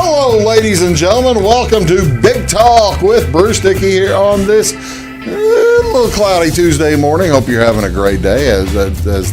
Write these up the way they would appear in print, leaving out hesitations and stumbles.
Hello, ladies and gentlemen. Welcome to Big Talk with Bruce Dickey here on this little cloudy Tuesday morning. Hope you're having a great day as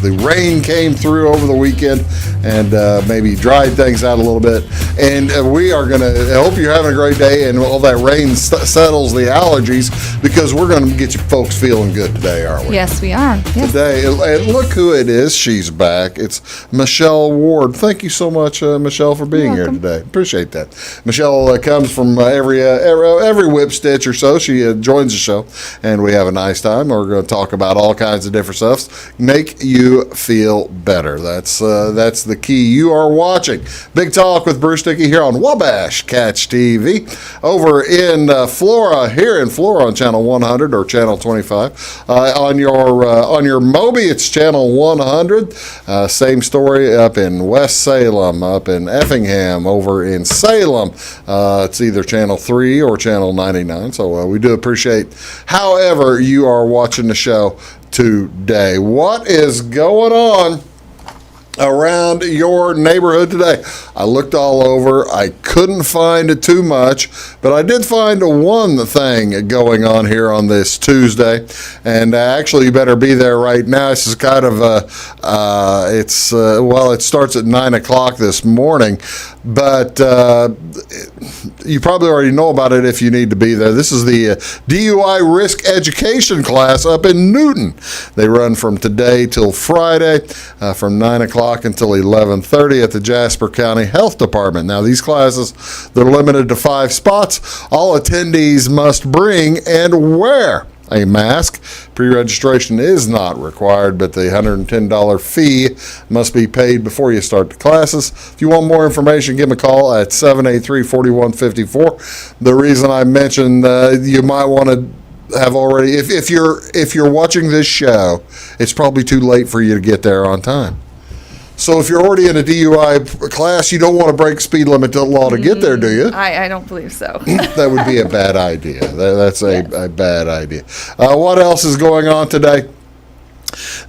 the rain came through over the weekend and maybe dried things out a little bit. And we are going to, I hope you're having a great day and all that rain settles the allergies, because we're going to get you folks feeling good today, aren't we? Yes, we are. Yes. Today, and look who it is. She's back. It's Michelle Ward. Thank you so much, Michelle, for being here today. Appreciate that. Michelle comes from every whip stitch or so. She joins the show, and we have a nice time. We're going to talk about all kinds of different stuff. Make you feel better. That's the key. You are watching Big Talk with Bruce Dickey here on Wabash Catch TV, over in Flora, here in Flora on Channel 100 or Channel 25. On your Moby, it's Channel 100. Same story up in West Salem, up in Effingham, over in Salem. It's either Channel 3 or Channel 99. So we do appreciate however you are watching the show today. What is going on around your neighborhood today? I looked all over. I couldn't find too much, but I did find one thing going on here on this Tuesday, and actually you better be there right now. This is kind of it starts at 9 o'clock this morning, but you probably already know about it if you need to be there. This is the DUI risk education class up in Newton. They run from today till Friday, from 9 o'clock until 11:30 at the Jasper County Health Department. Now, these classes, they're limited to 5 spots. All attendees must bring and wear a mask. Pre-registration is not required, but the $110 fee must be paid before you start the classes. If you want more information, give them a call at 783-4154. The reason I mentioned you might want to have already, if you're watching this show, it's probably too late for you to get there on time. So if you're already in a DUI class, you don't want to break speed limit law to get there, do you? I don't believe so. That would be a bad idea. That's a bad idea. What else is going on today?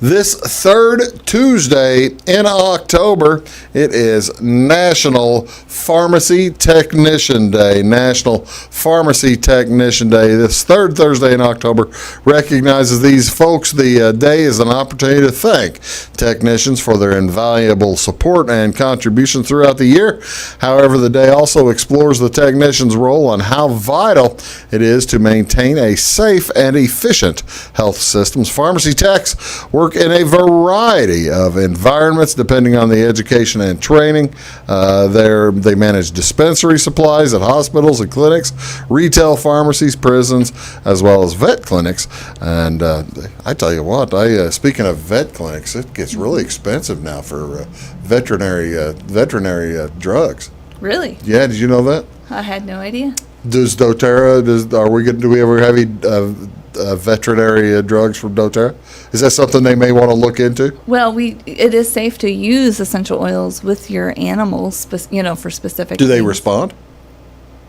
This third Tuesday in October, it is National Pharmacy Technician Day. National Pharmacy Technician Day. This third Thursday in October recognizes these folks. The day is an opportunity to thank technicians for their invaluable support and contribution throughout the year. However, the day also explores the technician's role and how vital it is to maintain a safe and efficient health systems. Pharmacy techs work in a variety of environments depending on the education and training. They manage dispensary supplies at hospitals and clinics, retail pharmacies, prisons, as well as vet clinics. And I tell you what, speaking of vet clinics, it gets really expensive now for veterinary drugs. Really? Yeah, did you know that? I had no idea. Does Doterra, do we ever have any veterinary drugs from Doterra? Is that something they may want to look into? Well, it is safe to use essential oils with your animals, for specific Do they things. Respond?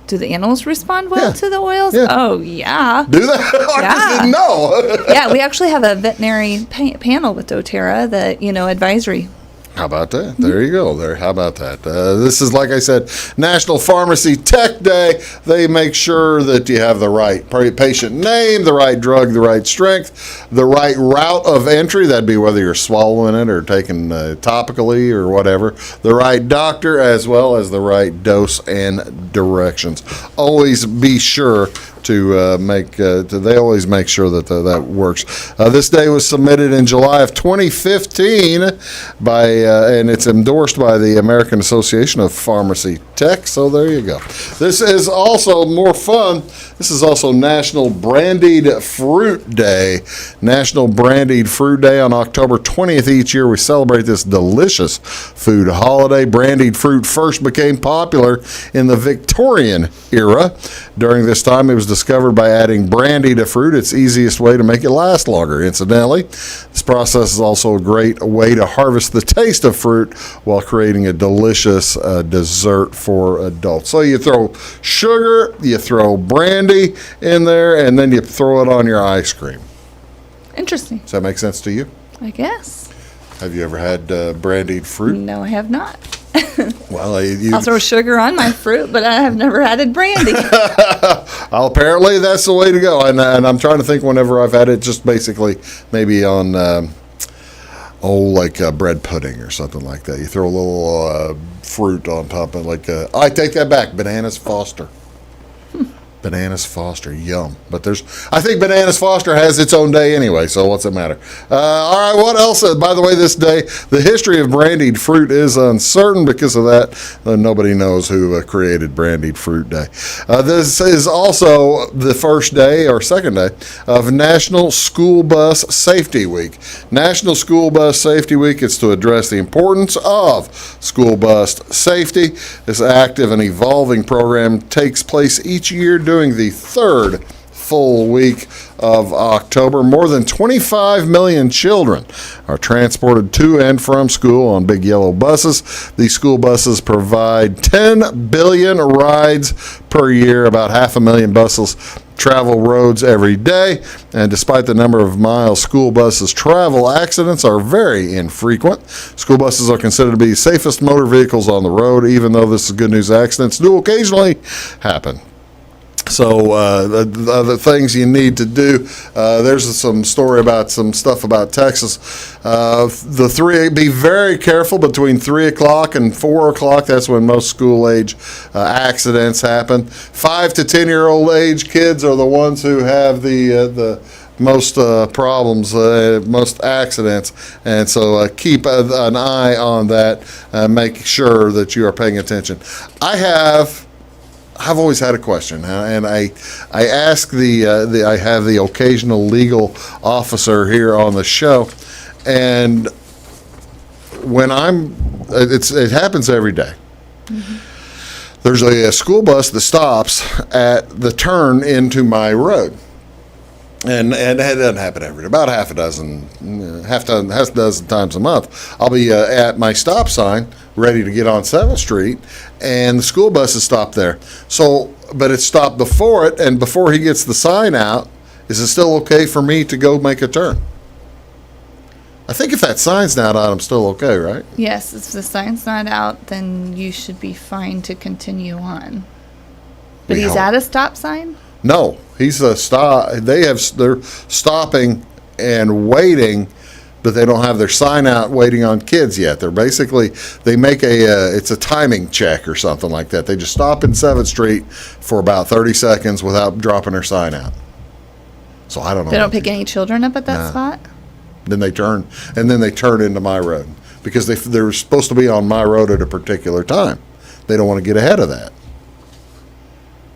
Do the animals respond well to the oils? Yeah. Oh, yeah. Do they? I just didn't know. Yeah, we actually have a veterinary panel with Doterra that, advisory. How about that? There you go. How about that? This is, like I said, National Pharmacy Tech Day. They make sure that you have the right patient name, the right drug, the right strength, the right route of entry. That'd be whether you're swallowing it or taking topically or whatever. The right doctor, as well as the right dose and directions. Always be sure to they always make sure that that works. This day was submitted in July of 2015 and it's endorsed by the American Association of Pharmacy Tech. So there you go. This is also more fun. This is also National Brandied Fruit Day. National Brandied Fruit Day on October 20th each year. We celebrate this delicious food holiday. Brandied fruit first became popular in the Victorian era. During this time, it was discovered by adding brandy to fruit. It's the easiest way to make it last longer, incidentally. This process is also a great way to harvest the taste of fruit while creating a delicious dessert for adults. So you throw sugar, you throw brandy in there, and then you throw it on your ice cream. Interesting. Does that make sense to you? I guess. Have you ever had brandied fruit? No, I have not. Well, I'll throw sugar on my fruit, but I have never added brandy. Well, apparently that's the way to go. And I'm trying to think whenever I've had it, just basically maybe on, bread pudding or something like that. You throw a little fruit on top of I take that back, Bananas Foster. Bananas Foster, yum. But I think Bananas Foster has its own day anyway, so what's it matter? All right, what else? By the way, this day, the history of brandied fruit is uncertain. Because of that, nobody knows who created Brandied Fruit Day. This is also the first day or second day of National School Bus Safety Week. National School Bus Safety Week is to address the importance of school bus safety. This active and evolving program takes place each year during the third full week of October. More than 25 million children are transported to and from school on big yellow buses. These school buses provide 10 billion rides per year. About 500,000 buses travel roads every day, and despite the number of miles school buses travel, accidents are very infrequent. School buses are considered to be the safest motor vehicles on the road. Even though this is good news, accidents do occasionally happen. So the other things you need to do, there's some story about some stuff about Texas. Be very careful between 3 o'clock and 4 o'clock. That's when most school age accidents happen. 5 to 10-year-old age kids are the ones who have the most problems, most accidents, and so keep an eye on that. Make sure that you are paying attention. I've always had a question, and I ask I have the occasional legal officer here on the show, and when it happens every day. Mm-hmm. There's a school bus that stops at the turn into my road. And it doesn't happen every day. About half a dozen times a month, I'll be at my stop sign, ready to get on 7th Street, and the school bus is stopped there. So, but it's stopped before it, and before he gets the sign out, is it still okay for me to go make a turn? I think if that sign's not out, I'm still okay, right? Yes, if the sign's not out, then you should be fine to continue on. But he's at a stop sign? No, he's a stop. They're stopping and waiting, but they don't have their sign out waiting on kids yet. They make it's a timing check or something like that. They just stop in 7th Street for about 30 seconds without dropping their sign out. So I don't know. They don't pick any children up at that spot? Then they turn into my road because they're supposed to be on my road at a particular time. They don't want to get ahead of that.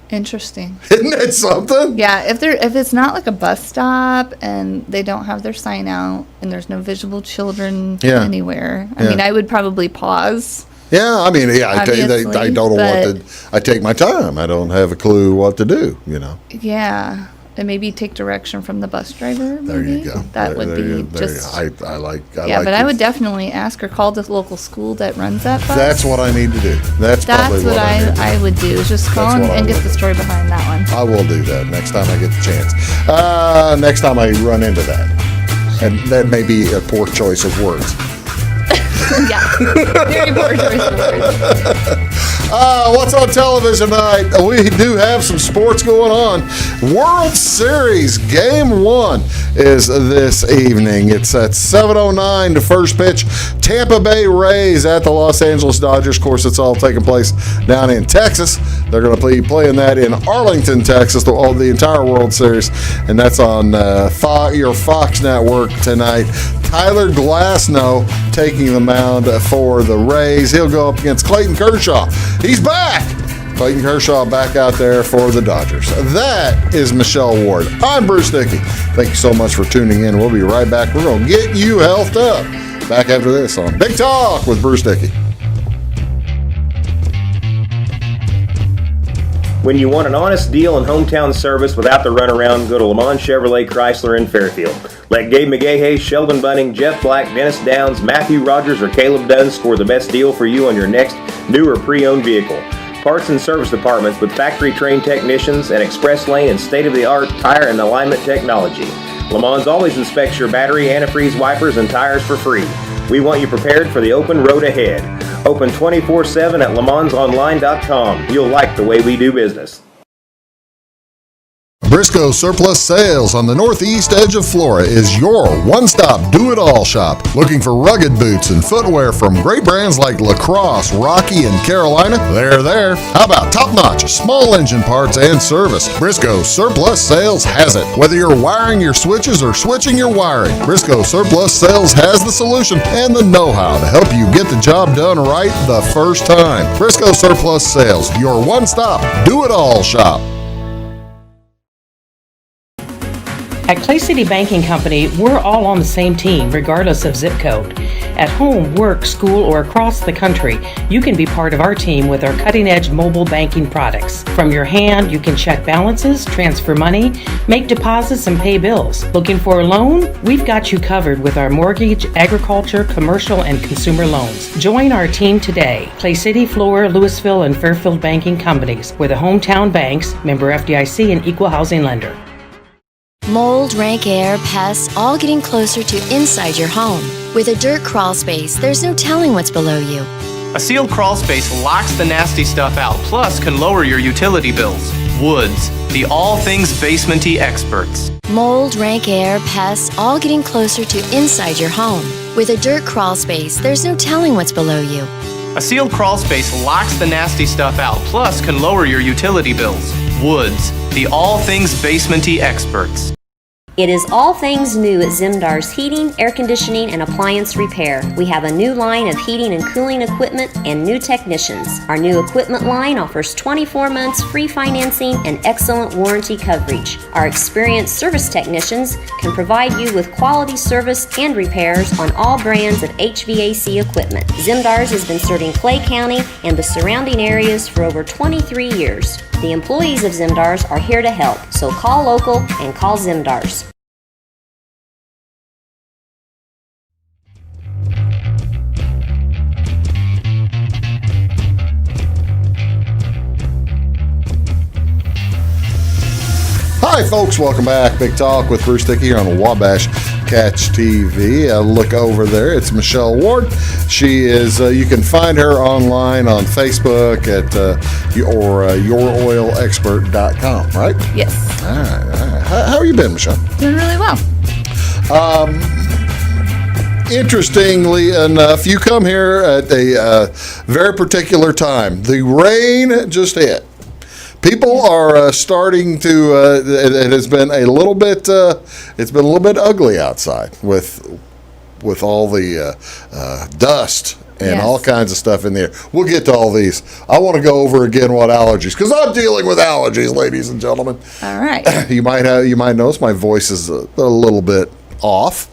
Interesting. Isn't that something? Yeah, if it's not like a bus stop and they don't have their sign out and there's no visible children anywhere, I mean, I would probably pause. Yeah, I mean, I don't know what to. I take my time. I don't have a clue what to do. Yeah. And maybe take direction from the bus driver. Maybe. There you go. That would be just. I would definitely ask or call the local school that runs that bus. That's what I need to do. That's probably what I would do. Is just call and get the story behind that one. I will do that next time I get the chance. Next time I run into that, and that may be a poor choice of words. Yeah, very poor choice of words. What's on television tonight? We do have some sports going on. World Series Game 1 is this evening. It's at 7:09 to first pitch. Tampa Bay Rays at the Los Angeles Dodgers. Of course, it's all taking place down in Texas. They're going to be playing that in Arlington, Texas, the entire World Series, and that's on your Fox network tonight. Tyler Glasnow taking the mound for the Rays. He'll go up against Clayton Kershaw. He's back! Clayton Kershaw back out there for the Dodgers. That is Michelle Ward. I'm Bruce Dickey. Thank you so much for tuning in. We'll be right back. We're going to get you healthed up. Back after this on Big Talk with Bruce Dickey. When you want an honest deal and hometown service without the runaround, go to Lamont Chevrolet Chrysler in Fairfield. Let Gabe McGahey, Sheldon Bunning, Jeff Black, Dennis Downs, Matthew Rogers, or Caleb Dunn score the best deal for you on your next new or pre-owned vehicle. Parts and service departments with factory-trained technicians and express lane and state-of-the-art tire and alignment technology. Lamont always inspects your battery, antifreeze, wipers, and tires for free. We want you prepared for the open road ahead. Open 24/7 at lemansonline.com. You'll like the way we do business. Briscoe Surplus Sales on the northeast edge of Flora is your one-stop do-it-all shop. Looking for rugged boots and footwear from great brands like Lacrosse, Rocky, and Carolina? They're there. How about top-notch small engine parts and service? Briscoe Surplus Sales has it. Whether you're wiring your switches or switching your wiring, Briscoe Surplus Sales has the solution and the know-how to help you get the job done right the first time. Briscoe Surplus Sales, your one-stop do-it-all shop. At Clay City Banking Company, we're all on the same team, regardless of zip code. At home, work, school, or across the country, you can be part of our team with our cutting-edge mobile banking products. From your hand, you can check balances, transfer money, make deposits, and pay bills. Looking for a loan? We've got you covered with our mortgage, agriculture, commercial, and consumer loans. Join our team today. Clay City, Flora, Louisville, and Fairfield Banking Companies. We're the hometown banks, member FDIC, and equal housing lender. Mold, rank air, pests, all getting closer to inside your home. With a dirt crawl space, there's no telling what's below you. A sealed crawl space locks the nasty stuff out, plus can lower your utility bills. Woods, the all things basement-y experts. Mold, rank air, pests, all getting closer to inside your home. With a dirt crawl space, there's no telling what's below you. A sealed crawl space locks the nasty stuff out, plus can lower your utility bills. Woods, the all things basement-y experts. It is all things new at Zimdar's Heating, Air Conditioning, and Appliance Repair. We have a new line of heating and cooling equipment and new technicians. Our new equipment line offers 24 months free financing and excellent warranty coverage. Our experienced service technicians can provide you with quality service and repairs on all brands of HVAC equipment. Zimdar's has been serving Clay County and the surrounding areas for over 23 years. The employees of Zimdar's are here to help, so call local and call Zimdar's. Hi, folks. Welcome back. Big Talk with Bruce Dickey here on Wabash Catch TV. Look over there. It's Michelle Ward. She is, you can find her online on Facebook at youroilexpert.com, right? Yes. All right. How have you been, Michelle? Doing really well. Interestingly enough, you come here at a very particular time. The rain just hit. People are starting to. It has been a little bit. It's been a little bit ugly outside with all the dust and all kinds of stuff in there. We'll get to all these. I want to go over again what allergies, because I'm dealing with allergies, ladies and gentlemen. All right. You might notice my voice is a little bit off.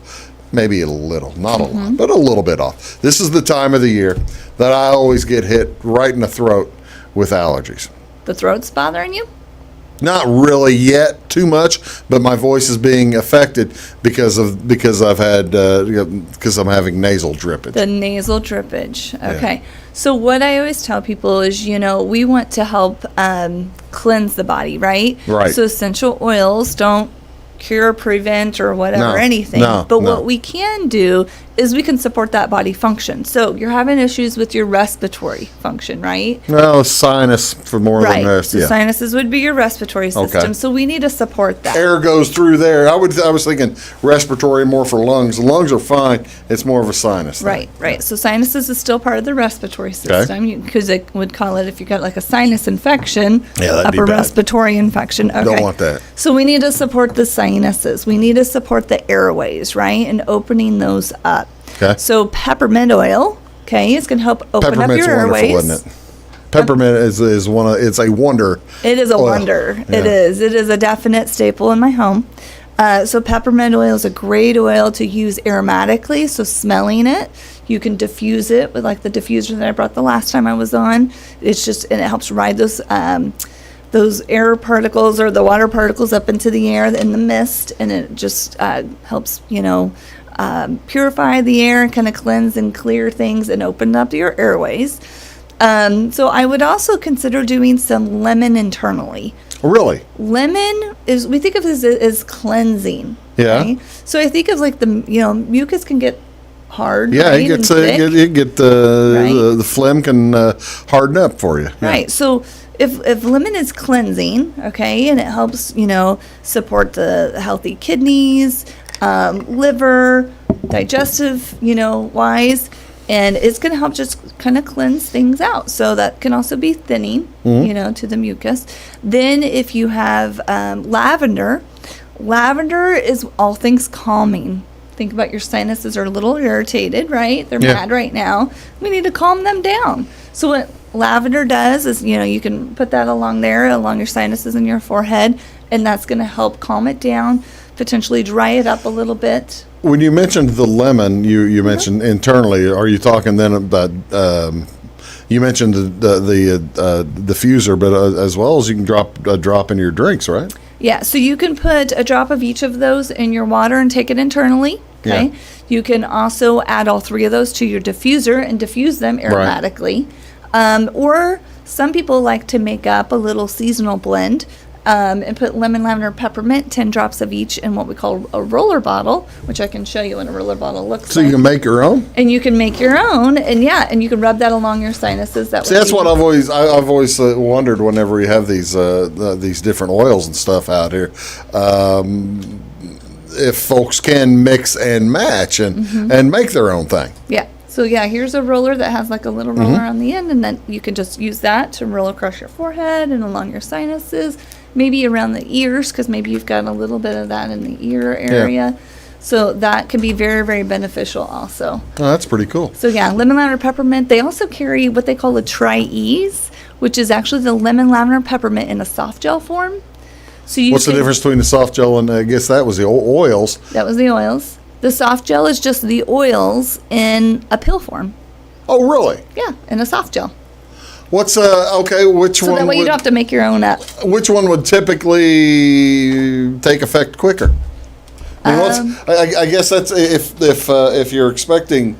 Maybe a little, not a lot, but a little bit off. This is the time of the year that I always get hit right in the throat with allergies. The throat's bothering you? Not really yet, too much, but my voice is being affected because I'm having nasal drippage. The nasal drippage. Okay. Yeah. So what I always tell people is, we want to help cleanse the body, right? Right. So essential oils don't cure, prevent, or whatever, anything. But what we can do is we can support that body function. So you're having issues with your respiratory function, right? No, sinus for more than rest. So sinuses would be your respiratory system. Okay. So we need to support that. Air goes through there. I was thinking respiratory more for lungs. The lungs are fine. It's more of a sinus thing. Right. So sinuses is still part of the respiratory system, because they would call it, if you got like a sinus infection, that'd be upper bad. respiratory infection. Okay. Don't want that. So we need to support the sinuses. We need to support the airways, right? And opening those up. Okay. So peppermint oil, is going to help open up your airways. Wonderful, isn't it? Peppermint is one of, it's a wonder. It is a oil. wonder. Yeah. It is a definite staple in my home. So peppermint oil is a great oil to use aromatically. So smelling it, you can diffuse it with like the diffuser that I brought the last time I was on. It's just, and it helps ride those air particles or the water particles up into the air in the mist, and it just helps, purify the air and kind of cleanse and clear things and open up your airways. So I would also consider doing some lemon internally. Really? Lemon is, we think of this as cleansing. Yeah. Right? So I think of like the, mucus can get hard. Yeah, right, it gets and thick. the phlegm can harden up for you. Yeah. Right. So if lemon is cleansing, okay, and it helps, support the healthy kidneys, liver, digestive, wise, and it's going to help just kind of cleanse things out. So that can also be thinning, to the mucus. Then if you have lavender is all things calming. Think about your sinuses are a little irritated, right? They're mad right now. We need to calm them down. So what lavender does is, you can put that along your sinuses and your forehead, and that's going to help calm it down, potentially dry it up a little bit. When you mentioned the lemon, you mentioned internally. Are you talking then about? You mentioned the diffuser, but as well as you can drop a drop in your drinks, right? Yeah, so you can put a drop of each of those in your water and take it internally. Okay. Yeah. You can also add all three of those to your diffuser and diffuse them aromatically. Right. Or some people like to make up a little seasonal blend and put lemon, lavender, peppermint, 10 drops of each in what we call a roller bottle, which I can show you what a roller bottle looks like. So you can make your own? And you can make your own, and you can rub that along your sinuses. See, that's what I've always wondered whenever we have these different oils and stuff out here. If folks can mix and match and make their own thing. Yeah. So here's a roller that has like a little roller on the end, and then you can just use that to roll across your forehead and along your sinuses, maybe around the ears, because maybe you've got a little bit of that in the ear area. Yeah. So that can be very, very beneficial also. Oh, that's pretty cool. So lemon, lavender, peppermint. They also carry what they call a Tri-Ease, which is actually the lemon, lavender, peppermint in a soft gel form. So what's the difference between the soft gel and I guess that was the oils? That was the oils. The soft gel is just the oils in a pill form. Oh, really? Yeah, in a soft gel. What's okay? Which one? So that way you don't have to make your own up. Which one would typically take effect quicker? I guess that's if you're expecting.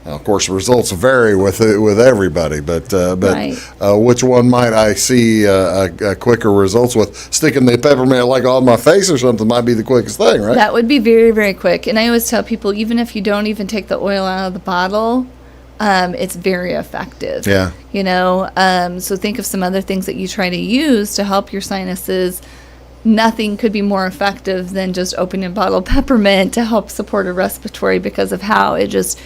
Of course, results vary with everybody, but which one might I see quicker results with? Sticking the peppermint like on my face or something might be the quickest thing, right? That would be very, very quick. And I always tell people, even if you don't even take the oil out of the bottle, it's very effective. Yeah. So think of some other things that you try to use to help your sinuses. Nothing could be more effective than just opening a bottle of peppermint to help support a respiratory because of how it's just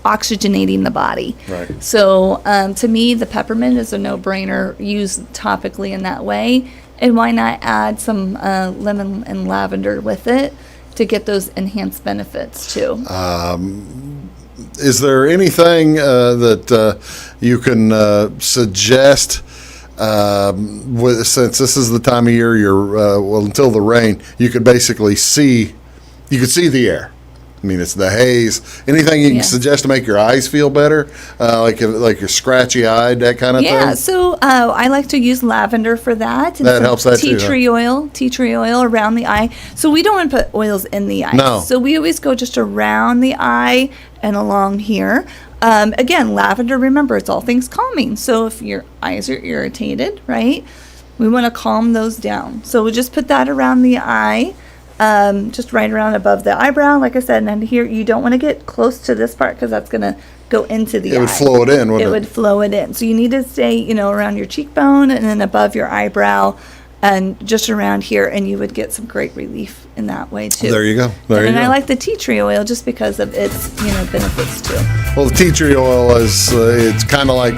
oxygenating the body. Right. So to me, the peppermint is a no-brainer used topically in that way. And why not add some lemon and lavender with it to get those enhanced benefits too? Is there anything that you can suggest? Since this is the time of year, until the rain, you could basically see the air. I mean, it's the haze. Anything you can suggest to make your eyes feel better, like you're scratchy eyed, that kind of thing. Yeah. So I like to use lavender for that. And that helps that too. Tea tree oil around the eye. So we don't want to put oils in the eye. No. So we always go just around the eye and along here. Again, lavender, remember, it's all things calming. So if your eyes are irritated, right, we want to calm those down. So we just put that around the eye, just right around above the eyebrow, like I said. And then here, you don't want to get close to this part because that's going to go into the eye. It would flow it in, wouldn't it? It would flow it in. So you need to stay, around your cheekbone and then above your eyebrow and just around here, and you would get some great relief in that way too. There you go. And I like the tea tree oil just because of its benefits too. Well, the tea tree oil is it's kind of like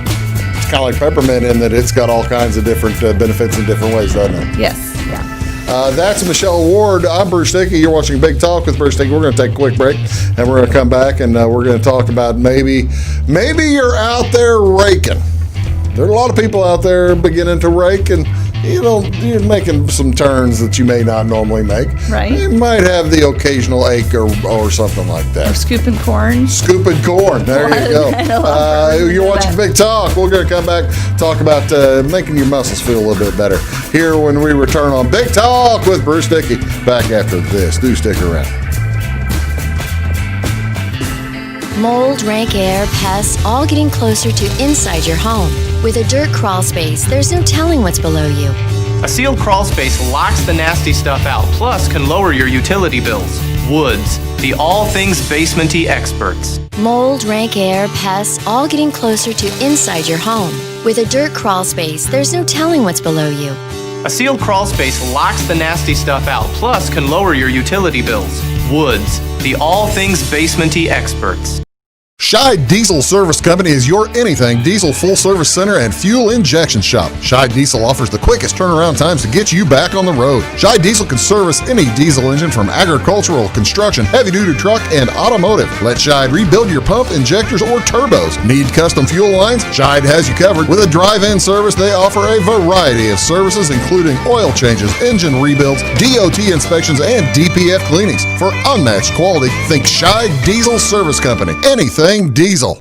peppermint in that it's got all kinds of different benefits in different ways, doesn't it? Yes. Yeah. That's Michelle Ward. I'm Bruce Dickey. You're watching Big Talk with Bruce Dickey. We're going to take a quick break, and we're going to come back, and we're going to talk about maybe you're out there raking. There are a lot of people out there beginning to rake, and you're making some turns that you may not normally make. Right. You might have the occasional ache or something like that. Or scooping corn. Scooping corn. There you go. You're watching Big Talk. We're going to come back, talk about making your muscles feel a little bit better here when we return on Big Talk with Bruce Dickey. Back after this. Do stick around. Mold, rank air, pests, all getting closer to inside your home. With a dirt crawl space, there's no telling what's below you. A sealed crawl space locks the nasty stuff out, plus can lower your utility bills. Woods, the all things basementy experts. Mold, rank air, pests, all getting closer to inside your home. With a dirt crawl space, there's no telling what's below you. A sealed crawl space locks the nasty stuff out, plus can lower your utility bills. Woods, the all things basementy experts. Scheid Diesel Service Company is your anything diesel full service center and fuel injection shop. Scheid Diesel offers the quickest turnaround times to get you back on the road. Scheid Diesel can service any diesel engine from agricultural, construction, heavy-duty truck, and automotive. Let Scheid rebuild your pump, injectors, or turbos. Need custom fuel lines? Scheid has you covered. With a drive-in service, they offer a variety of services, including oil changes, engine rebuilds, DOT inspections, and DPF cleanings. For unmatched quality, think Scheid Diesel Service Company. Anything diesel.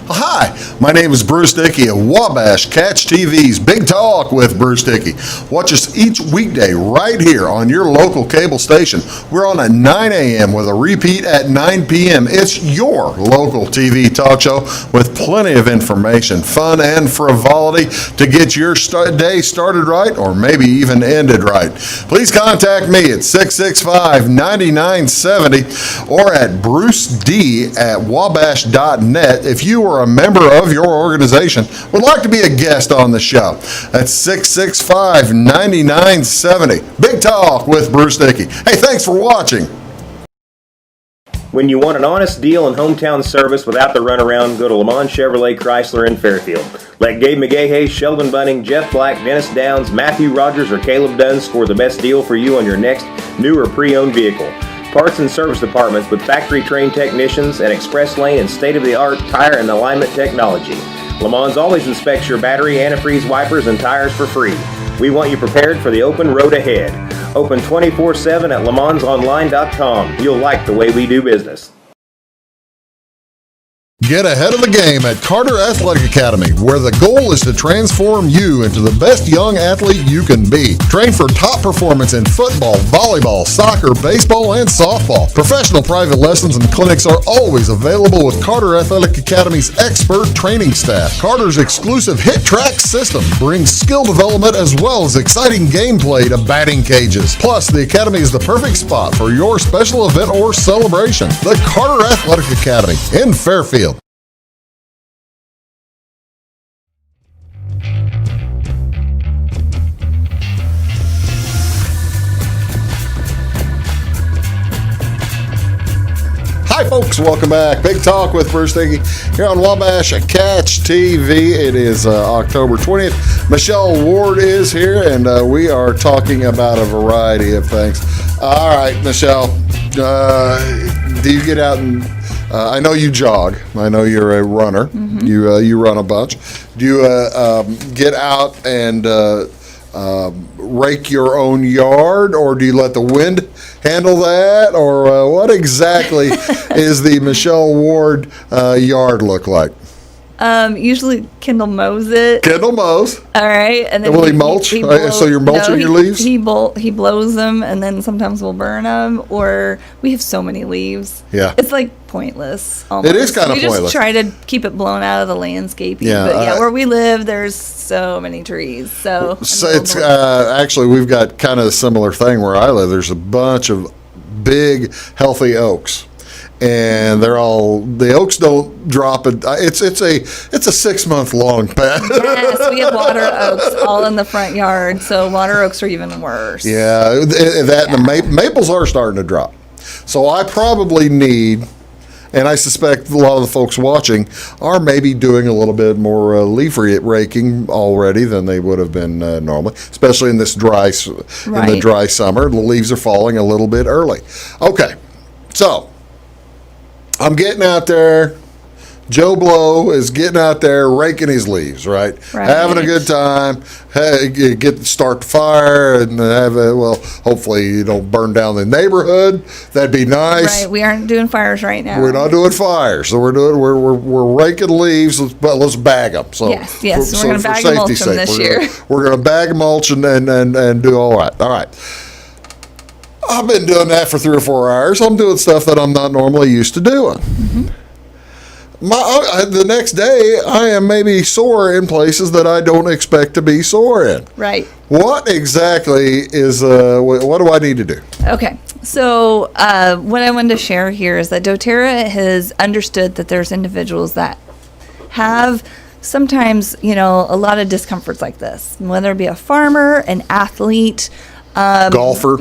Hi, my name is Bruce Dickey of Wabash Catch TV's Big Talk with Bruce Dickey. Watch us each weekday right here on your local cable station. We're on at 9 a.m. with a repeat at 9 p.m. It's your local TV talk show with plenty of information, fun, and frivolity to get your day started right or maybe even ended right. Please contact me at 665-9970 or at bruced@wabash.net if you are a member of your organization would like to be a guest on the show. That's 665-9970. Big Talk with Bruce Dickey. Hey, thanks for watching. When you want an honest deal and hometown service without the runaround, go to Lamont Chevrolet Chrysler in Fairfield. Let Gabe McGahey, Sheldon Bunning, Jeff Black, Dennis Downs, Matthew Rogers, or Caleb Dunn score the best deal for you on your next new or pre-owned vehicle. Parts and service departments with factory-trained technicians and express lane and state-of-the-art tire and alignment technology. Le Mans always inspects your battery, antifreeze, wipers, and tires for free. We want you prepared for the open road ahead. Open 24/7 at lemansonline.com. You'll like the way we do business. Get ahead of the game at Carter Athletic Academy, where the goal is to transform you into the best young athlete you can be. Train for top performance in football, volleyball, soccer, baseball, and softball. Professional private lessons and clinics are always available with Carter Athletic Academy's expert training staff. Carter's exclusive Hit Track system brings skill development as well as exciting gameplay to batting cages. Plus, the Academy is the perfect spot for your special event or celebration. The Carter Athletic Academy in Fairfield. Hi, folks. Welcome back. Big Talk with Bruce Dickey here on Wabash Catch TV. It is October 20th. Michelle Ward is here, and we are talking about a variety of things. All right, Michelle, do you get out and I know you jog. I know you're a runner. Mm-hmm. You run a bunch. Do you get out and rake your own yard, or do you let the wind handle that, or what exactly is the Michelle Ward yard look like? Usually Kendall mows it. Kendall mows. All right, and then will he mulch? So you're mulching your leaves? He blows them, and then sometimes we'll burn them. Or we have so many leaves. Yeah, it's like pointless. Almost. It is kind of pointless. We just try to keep it blown out of the landscaping. Yeah, but yeah, where we live, there's so many trees. So it's actually we've got kind of a similar thing where I live. There's a bunch of big, healthy oaks. And the oaks don't drop it. It's a 6-month long path. Yes, we have water oaks all in the front yard, so water oaks are even worse. Yeah, the maples are starting to drop. So I probably need, and I suspect a lot of the folks watching are maybe doing a little bit more leaf raking already than they would have been normally, especially in this in the dry summer. The leaves are falling a little bit early. Okay, so I'm getting out there. Joe Blow is getting out there raking his leaves, right? Having a good time. Hey, start the fire and hopefully you don't burn down the neighborhood. That'd be nice. Right. We aren't doing fires right now. We're not doing fires, so we're raking leaves. Let's bag them. So yes. We're going to bag and mulch them this year. We're going to bag and mulch and do all right. All right. I've been doing that for 3 or 4 hours. I'm doing stuff that I'm not normally used to doing. Mm-hmm. The next day, I am maybe sore in places that I don't expect to be sore in. Right. What exactly is, what do I need to do? Okay. So what I wanted to share here is that Doterra has understood that there's individuals that have sometimes, a lot of discomforts like this, whether it be a farmer, an athlete, golfer,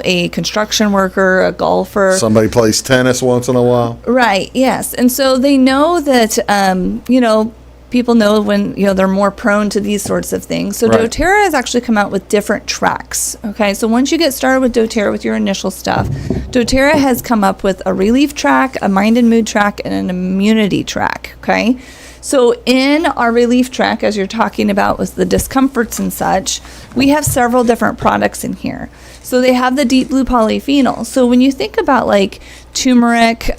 a construction worker, a golfer. Somebody plays tennis once in a while. Right, yes. And so they know that, people know when, they're more prone to these sorts of things. So Right. Doterra has actually come out with different tracks. Okay, so once you get started with Doterra with your initial stuff, Doterra has come up with a relief track, a mind and mood track, and an immunity track. Okay. So in our relief track, as you're talking about with the discomforts and such, we have several different products in here. So they have the deep blue polyphenol. So when you think about like turmeric,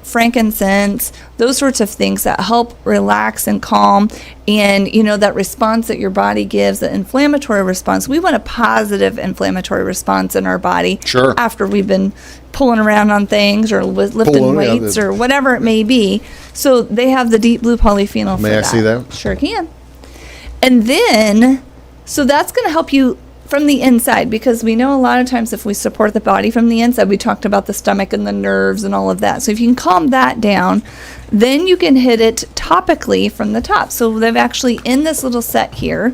frankincense, those sorts of things that help relax and calm, and that response that your body gives, the inflammatory response, we want a positive inflammatory response in our body. Sure. After we've been pulling around on things or lifting Pulling, yeah, weights or whatever it may be. So they have the deep blue polyphenol for May I that. see that? Sure can. And then, so that's going to help you from the inside, because we know a lot of times if we support the body from the inside, we talked about the stomach and the nerves and all of that. So if you can calm that down, then you can hit it topically from the top. So they've actually, in this little set here,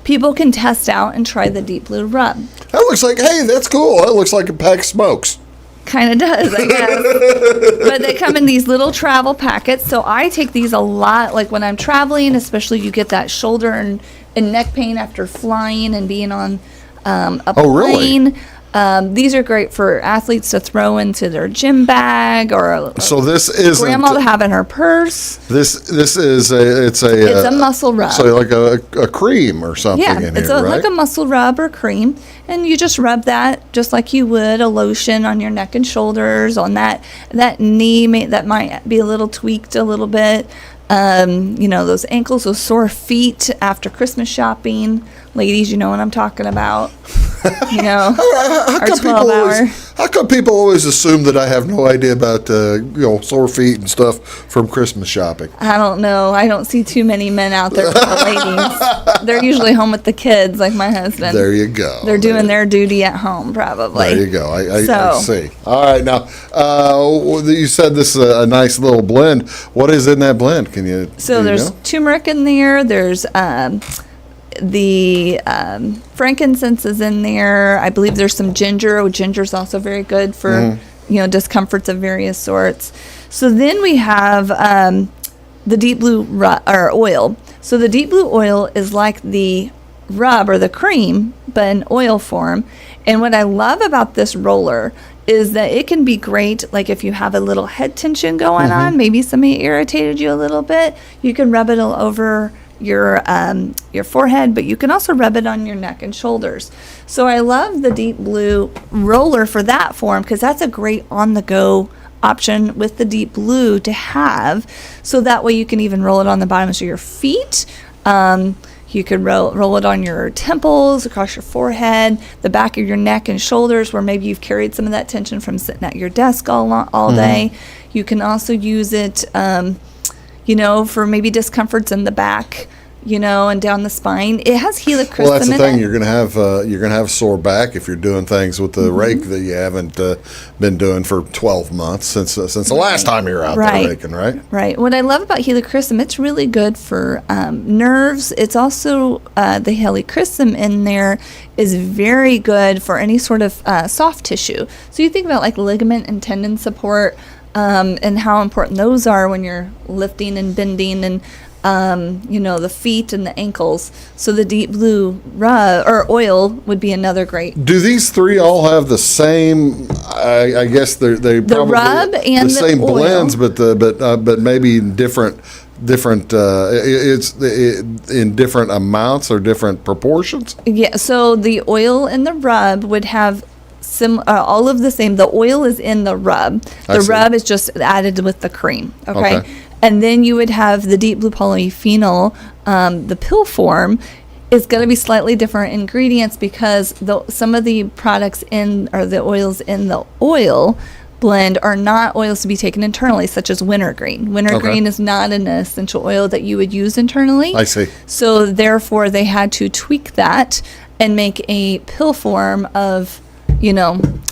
people can test out and try the deep blue rub. That looks like, hey, that's cool. That looks like a pack of smokes. Kind of does, I guess. But they come in these little travel packets. So I take these a lot, like when I'm traveling, especially you get that shoulder and neck pain after flying and being on a plane. Really? These are great for athletes to throw into their gym bag, or So this isn't grandma to have in her purse. This is it's a muscle rub. So like a cream or something Yeah, in it's here, right? like a muscle rub or cream, and you just rub that just like you would a lotion on your neck and shoulders, on that knee that might be a little tweaked a little bit. Those ankles, those sore feet after Christmas shopping. Ladies, you know what I'm talking about. Our 12-hour. How come people always assume that I have no idea about sore feet and stuff from Christmas shopping? I don't know. I don't see too many men out there with the ladies. They're usually home with the kids, like my husband. There you go. They're doing their duty at home, probably. There you go. I see. All right, now you said this is a nice little blend. What is in that blend? Can you? So there's turmeric in there. There's the frankincense is in there. I believe there's some ginger. Oh, ginger's also very good for discomforts of various sorts. So then we have the deep blue oil. So the deep blue oil is like the rub or the cream, but in oil form. And what I love about this roller is that it can be great, like if you have a little head tension going on, maybe somebody irritated you a little bit, you can rub it all over your forehead, but you can also rub it on your neck and shoulders. So I love the deep blue roller for that form, because that's a great on-the-go option with the deep blue to have. So that way you can even roll it on the bottoms of your feet. You could roll it on your temples, across your forehead, the back of your neck and shoulders, where maybe you've carried some of that tension from sitting at your desk all day. You can also use it, for maybe discomforts in the back, and down the spine. It has Helichrysum in it. Well, that's the thing. You're gonna have sore back if you're doing things with the rake that you haven't been doing for 12 months since the last time you were out there raking, right? Right. What I love about Helichrysum, it's really good for nerves. It's also the Helichrysum in there is very good for any sort of soft tissue. So you think about like ligament and tendon support, and how important those are when you're lifting and bending and the feet and the ankles. So the deep blue rub or oil would be another great. Do these three all have the same? I guess they probably rub and the same oil. blends, but maybe different. It's in different amounts or different proportions. Yeah. So the oil and the rub would have all of the same. The oil is in the rub. The rub is just added with the cream. Okay. And then you would have the deep blue polyphenol, the pill form, is going to be slightly different ingredients, because some of the products the oils in the oil blend are not oils to be taken internally, such as wintergreen. Wintergreen is not an essential oil that you would use internally. I see. So therefore, they had to tweak that and make a pill form of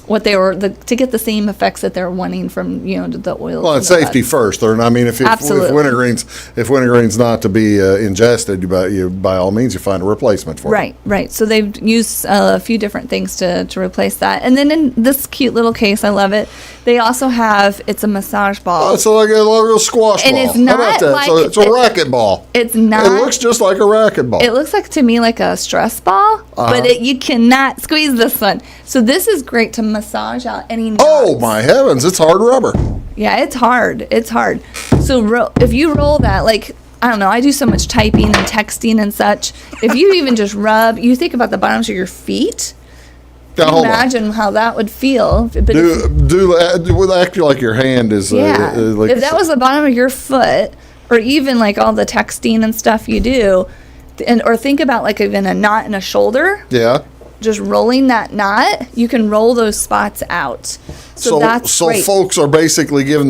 what they were to get the same effects that they're wanting from the oils. Well, and it's the safety buds. first. I mean, if wintergreen's not to be ingested, by all means you find a replacement for it. Right. So they've used a few different things to replace that. And then in this cute little case, I love it. They also have it's a massage ball. Oh, it's like a little squash And ball. it's not How about that? like- So it's a racket ball. It's not. It looks just like a racket ball. It looks like to me like a stress ball, but you cannot squeeze this one. So this is great to massage out any knots. Oh my heavens! It's hard rubber. Yeah, it's hard. So if you roll that, like, I don't know, I do so much typing and texting and such. If you even just rub, you think about the bottoms of your feet. Now, hold on. Imagine how that would feel. But Act like your hand is. Like, if that was the bottom of your foot, or even like all the texting and stuff you do, or think about like even a knot in a shoulder. Yeah. Just rolling that knot, you can roll those spots out. So that's great. Folks are basically giving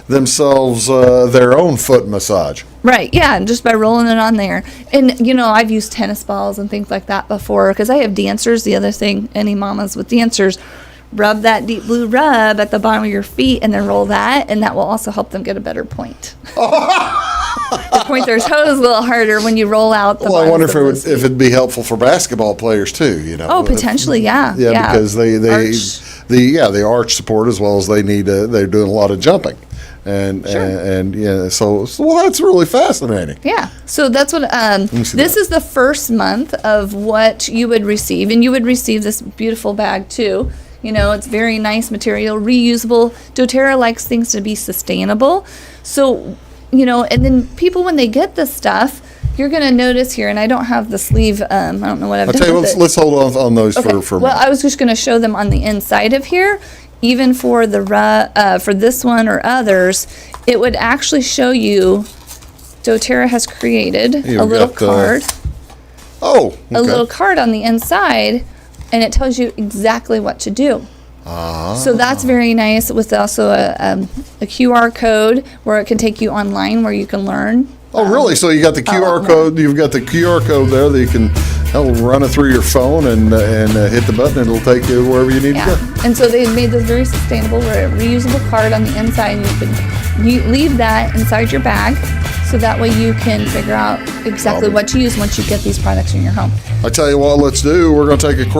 themselves their own foot massage. Right, yeah, and just by rolling it on there. And, I've used tennis balls and things like that before because I have dancers. The other thing, any mamas with dancers, rub that deep blue rub at the bottom of your feet and then roll that, and that will also help them get a better point. They point their toes a little harder when you roll out the Well, I wonder bottoms of if it'd be helpful for basketball players too. Oh, potentially, yeah. Yeah, because Arch. the arch support as well as they're doing a lot of jumping. And so that's really fascinating. Yeah, so that's what this is the first month of what you would receive, and you would receive this beautiful bag too. It's very nice material, reusable. Doterra likes things to be sustainable, so and then people when they get this stuff, you're going to notice here, and I don't have the sleeve. I don't know what I've done. Tell you, with it. let's hold on those Okay. for a Well, minute. I was just going to show them on the inside of here. Even for for this one or others, it would actually show you Doterra has created You've a little got, card. Okay. A little card on the inside, and it tells you exactly what to do. So that's very nice with also a QR code where it can take you online where you can learn. Oh, really? So you got the QR code. You've got the QR code there that you can run it through your phone and hit the button, and it'll take you wherever you need to go. And so they made this very sustainable, where a reusable card on the inside, and you can leave that inside your bag, so that way you can figure out exactly what to use once you get these products in your home. I tell you what, let's do. We're going to take a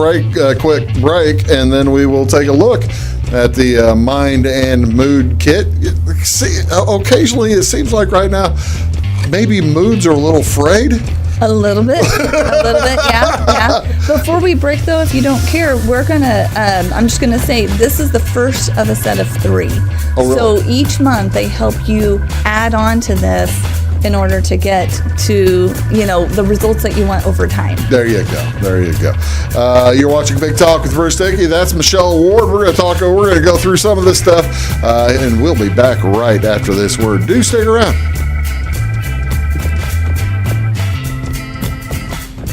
quick break, and then we will take a look at the Mind and Mood kit. See, occasionally it seems like right now, maybe moods are a little frayed. A little bit, yeah. Before we break, though, if you don't care, we're gonna. I'm just gonna say this is the first of a set of 3. Oh, really? So each month they help you add on to this in order to get to the results that you want over time. There you go. You're watching Big Talk with Bruce Dickey. That's Michelle Ward. We're gonna go through some of this stuff, and we'll be back right after this word. Do stick around.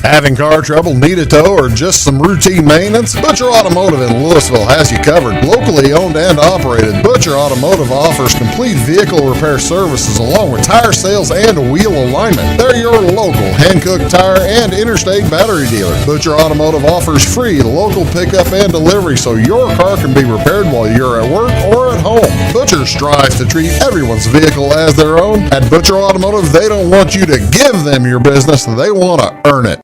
Having car trouble, need a tow, or just some routine maintenance? Butcher Automotive in Louisville has you covered. Locally owned and operated, Butcher Automotive offers complete vehicle repair services along with tire sales and wheel alignment. They're your local Hankook tire and interstate battery dealer. Butcher Automotive offers free local pickup and delivery so your car can be repaired while you're at work or at home. Butcher strives to treat everyone's vehicle as their own. At Butcher Automotive, they don't want you to give them your business, they want to earn it.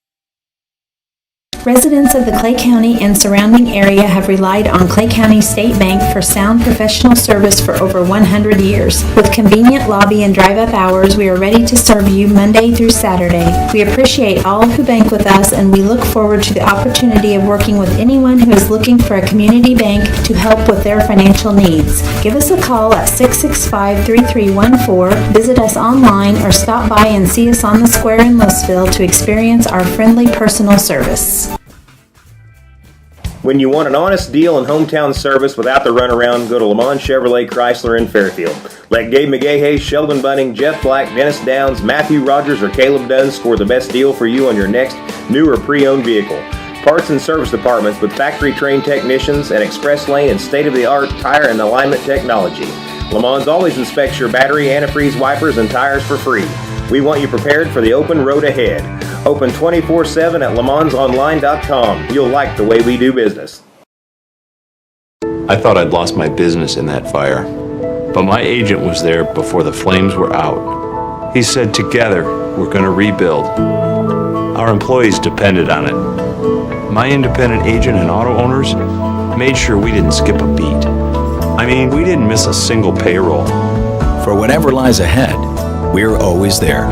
Residents of the Clay County and surrounding area have relied on Clay County State Bank for sound professional service for over 100 years. With convenient lobby and drive-up hours, we are ready to serve you Monday through Saturday. We appreciate all who bank with us, and we look forward to the opportunity of working with anyone who is looking for a community bank to help with their financial needs. Give us a call at 665-3314, visit us online, or stop by and see us on the square in Louisville to experience our friendly personal service. When you want an honest deal and hometown service without the runaround, go to Lamont Chevrolet Chrysler in Fairfield. Let Gabe McGahey, Sheldon Bunning, Jeff Black, Dennis Downs, Matthew Rogers, or Caleb Dunn score the best deal for you on your next new or pre-owned vehicle. Parts and service departments with factory-trained technicians and express lane and state-of-the-art tire and alignment technology. Lamont always inspects your battery, antifreeze, wipers, and tires for free. We want you prepared for the open road ahead. Open 24/7 at LeMansOnline.com. You'll like the way we do business. I thought I'd lost my business in that fire, but my agent was there before the flames were out. He said, together, we're going to rebuild. Our employees depended on it. My independent agent and auto owners made sure we didn't skip a beat. I mean, we didn't miss a single payroll. For whatever lies ahead, we're always there.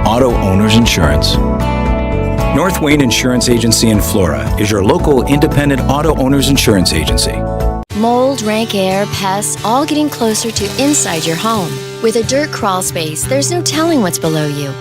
Auto Owners Insurance. North Wayne Insurance Agency in Flora is your local independent auto owners insurance agency. Mold, rank air, pests, all getting closer to inside your home. With a dirt crawl space, there's no telling what's below you.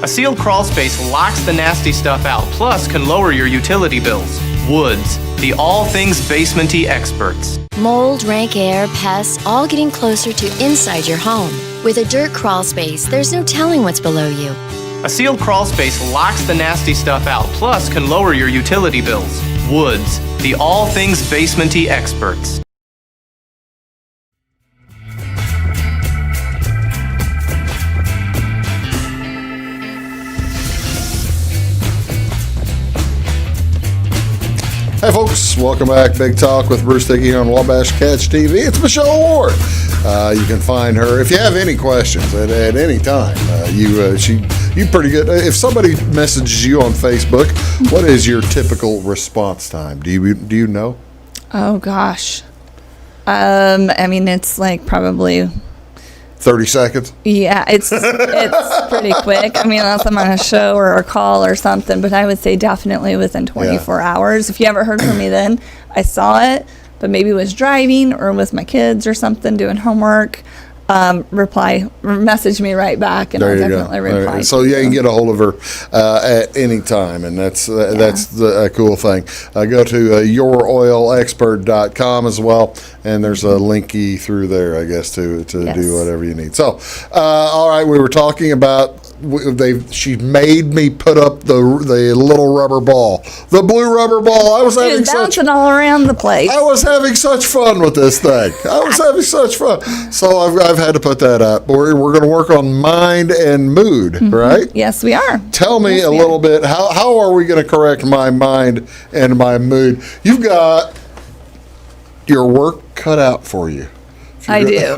A sealed crawl space locks the nasty stuff out, plus can lower your utility bills. Woods, the all things basement-y experts. Mold, rank air, pests, all getting closer to inside your home. With a dirt crawl space, there's no telling what's below you. A sealed crawl space locks the nasty stuff out, plus can lower your utility bills. Woods, the all things basement-y experts. Hey folks, welcome back. Big Talk with Bruce Dickey on Wabash Catch TV. It's Michelle Ward. You can find her if you have any questions at any time. You pretty good. If somebody messages you on Facebook, what is your typical response time? Do you know? Oh gosh. I mean, it's like probably 30 seconds? Yeah, it's pretty quick. I mean, unless I'm on a show or a call or something, but I would say definitely within 24 hours. If you ever heard from me then, I saw it, but maybe was driving or with my kids or something doing homework. Message me right back, and I'll definitely reply. So yeah, you can get a hold of her at any time, and that's the cool thing. Go to yourOilExpert.com as well, and there's a linky through there, I guess, to do whatever you need. So, all right, we were talking about. She made me put up the little rubber ball, the blue rubber ball. I was bouncing all around the place. I was having such fun with this thing. I was having such fun. So I've had to put that up. We're going to work on mind and mood, right? Yes, we are. Tell me a little bit. How are we going to correct my mind and my mood? You've got your work cut out for you. I do.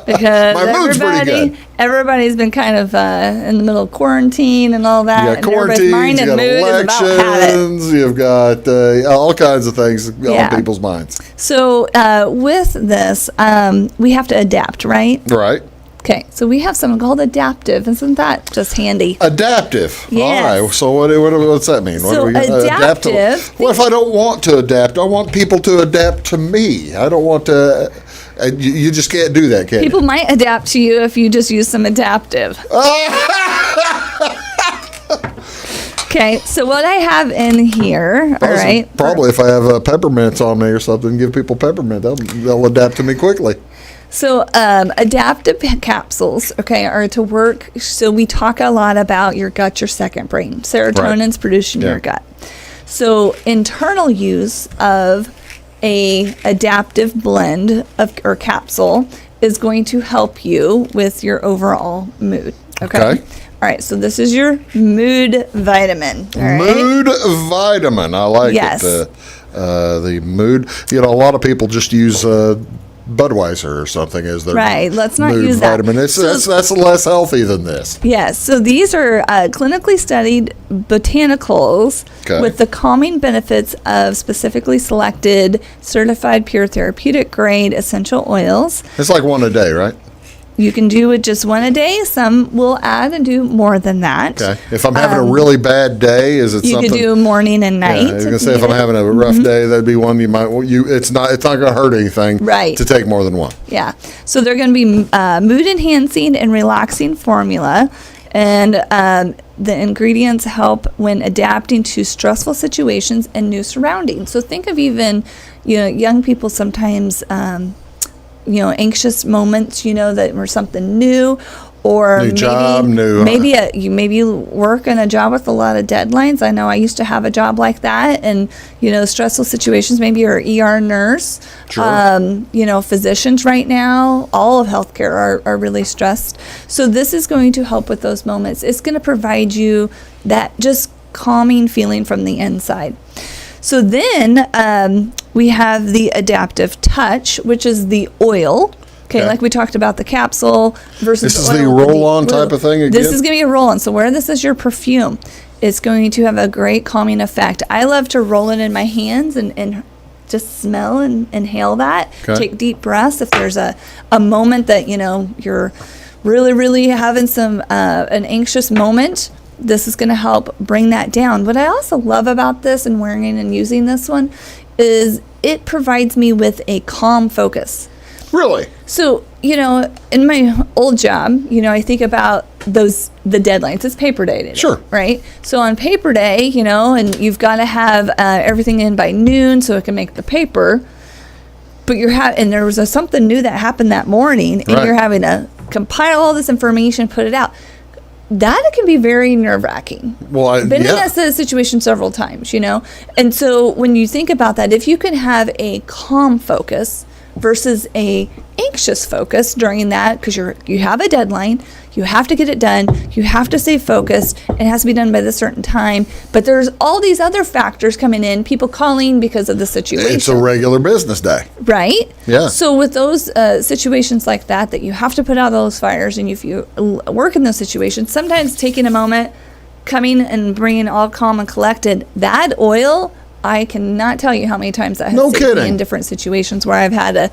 Because my mood's pretty good. Everybody's been kind of in the middle of quarantine and all that. You got quarantines, you got elections, you've got all kinds of things on people's minds. So with this, we have to adapt, right? Right. Okay, so we have something called adaptive. Isn't that just handy? Adaptive. Yes. All right. So what's that mean? So adaptive. What if I don't want to adapt? I want people to adapt to me. I don't want to. You just can't do that, can you? People might adapt to you if you just use some adaptive. Okay, so what I have in here, all right. Probably if I have peppermints on me or something, give people peppermint. They'll adapt to me quickly. So adaptive capsules, okay, are to work. So we talk a lot about your gut, your second brain. Serotonin's produced in your gut. So internal use of a adaptive blend or capsule is going to help you with your overall mood. Okay. All right. So this is your mood vitamin. All right? Mood vitamin. I like it. The mood. You know, a lot of people just use Budweiser or something as their Let's not mood use vitamin. that. That's less healthy than this. Yes. So these are clinically studied botanicals with the calming benefits of specifically selected certified pure therapeutic grade essential oils. It's like one a day, right? You can do it just one a day. Some will add and do more than that. Okay. If I'm having a really bad day, is it something? You could do morning and night. Yeah, I was gonna say if I'm having a rough day, that'd be one you might. It's not gonna hurt anything. Right. To take more than one. Yeah. So they're going to be mood enhancing and relaxing formula, and the ingredients help when adapting to stressful situations and new surroundings. So think of even, young people sometimes. Anxious moments, that were something new, or maybe you work in a job with a lot of deadlines. I know I used to have a job like that, and stressful situations. Maybe you're an ER nurse. Sure. Physicians right now, all of healthcare are really stressed. So this is going to help with those moments. It's going to provide you that just calming feeling from the inside. So then We have the Adaptive Touch, which is the oil. Okay, like we talked about the capsule versus this the is oil. the roll-on type of thing again? This is going to be a roll-on. So where this is your perfume, it's going to have a great calming effect. I love to roll it in my hands and just smell and inhale that. Okay. Take deep breaths. If there's a moment that, you're really, really having an anxious moment, this is going to help bring that down. What I also love about this and wearing and using this one is it provides me with a calm focus. Really? So, in my old job, I think about the deadlines. It's paper day today, sure, right? So on paper day, and you've got to have everything in by noon so it can make the paper. But and there was something new that happened that morning, and you're having to compile all this information, put it out. That can be very nerve-wracking. Well, I've been in that situation several times, And so when you think about that, if you can have a calm focus versus a anxious focus during that, because you have a deadline, you have to get it done, you have to stay focused, it has to be done by the certain time, but there's all these other factors coming in, people calling because of the situation. It's a regular business day. Right? Yeah. So with those situations like that you have to put out those fires, and if you work in those situations, sometimes taking a moment, coming and bringing all calm and collected, that oil, I cannot tell you how many times that has saved me in different situations where I've had to,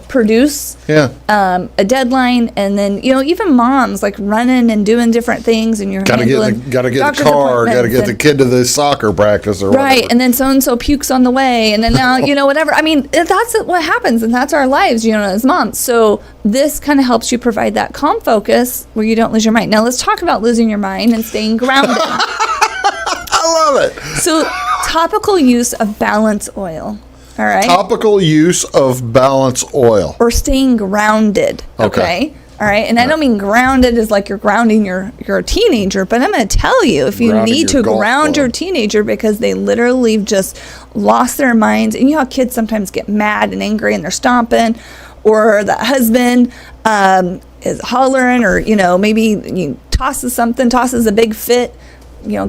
produce a deadline, and then even moms like running and doing different things, and you're gotta get the car, gotta get the kid to the soccer practice or right, whatever. and then so and so pukes on the way, and then now whatever. I mean, that's what happens, and that's our lives, as moms. So this kind of helps you provide that calm focus where you don't lose your mind. Now let's talk about losing your mind and staying grounded. I love it. So topical use of balance oil. All right. Topical use of balance oil. Or staying grounded. Okay. All right. And I don't mean grounded as like you're grounding your teenager, but I'm going to tell you, if you need to ground your teenager because they literally just lost their minds, and how kids sometimes get mad and angry and they're stomping, or the husband is hollering, or, maybe tosses a big fit.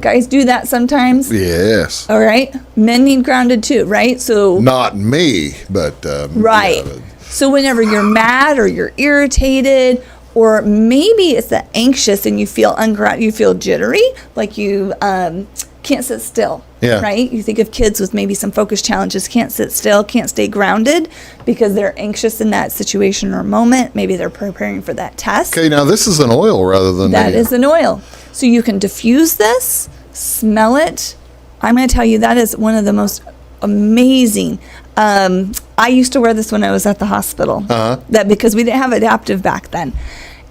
Guys do that sometimes. Yes. All right. Men need grounded too, right? So not me, but right. Yeah. So whenever you're mad or you're irritated, or maybe it's the anxious and you feel ungrounded, you feel jittery, like you can't sit still. Yeah. Right? You think of kids with maybe some focus challenges, can't sit still, can't stay grounded because they're anxious in that situation or moment. Maybe they're preparing for that test. Okay, now this is an oil rather than that is an oil. So you can diffuse this, smell it. I'm going to tell you that is one of the most amazing. I used to wear this when I was at the hospital. That because we didn't have adaptive back then.